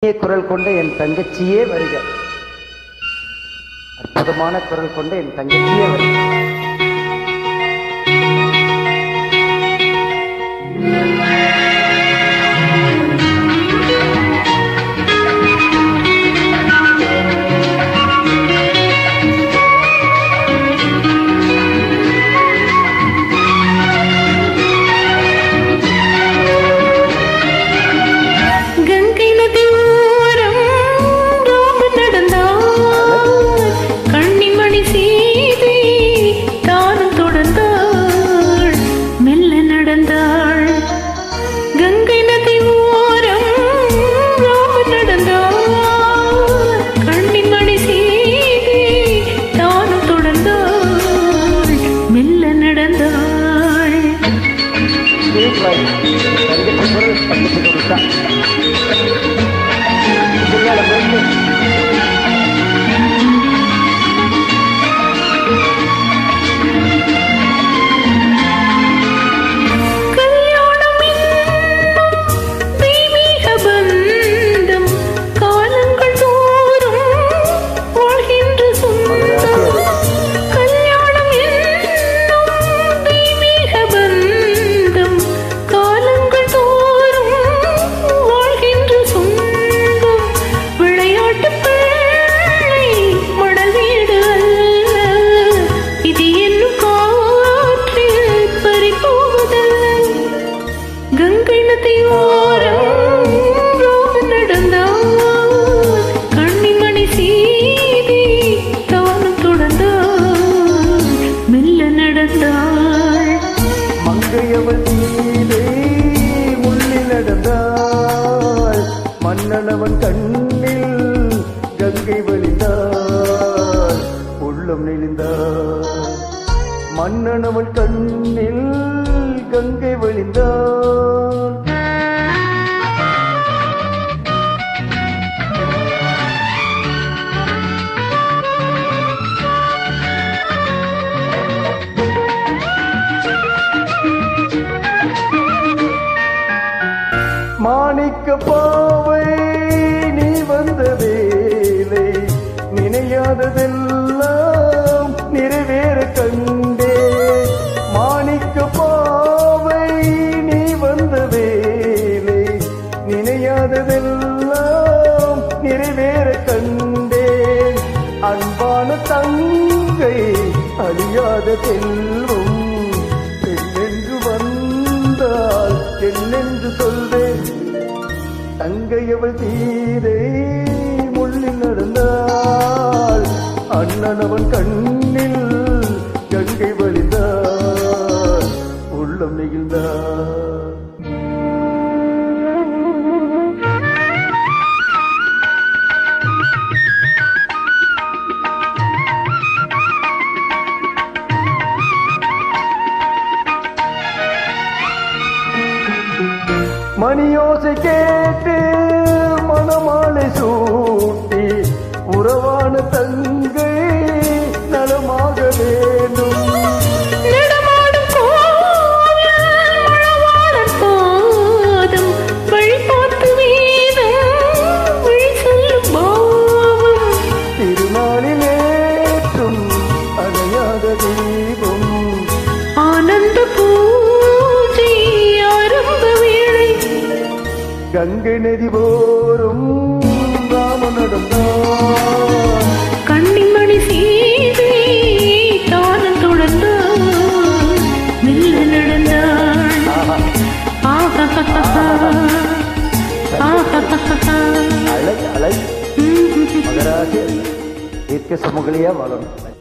குரல் கொண்ட என் தங்கச்சியே வருக. அற்புதமான குரல் கொண்ட என் தங்கச்சியே வருக. மன்னனவன் கண்ணில் கங்கை வழிந்தார், உள்ளம் நெளிந்தார். மன்னனவன் கண்ணில் கங்கை வழிந்தார். மாணிக்க பாவை நீ வந்த வேலை, நினையாததெல்லாம் நிறைவேற கண்டே. மாணிக்க பாவை நீ வந்த வேலை, நினையாததெல்லாம் நிறைவேற கண்டேன். அன்பான தங்கை அழியாத செல்வம், பெண்ணென்று வந்தால் என்னென்று சொல்வேன். தங்கையவள் தீரை முள்ளில் நடந்தாள், அண்ணனவன் கண்ணில் கங்கை வழிந்தார், உள்ளம் நெகிழ்ந்தார். மணியோசை கேட்டு மணமாலை சூட்டி, உறவான தங்கை நலமாக வேண்டும். திருநாளில் ஏற்றும் அணையாத தீபம், ஆனந்த பூஜை ஆரம்ப வேளை. கங்கை நதி போரும் ராம நடந்தார், கண்ணிமணி சீதை தானம் தொடர்ந்தார், மெல்ல நடந்தாள். அழகு அழகு மகராஜ தீர்க்க சுமங்கலியா வாழணும்.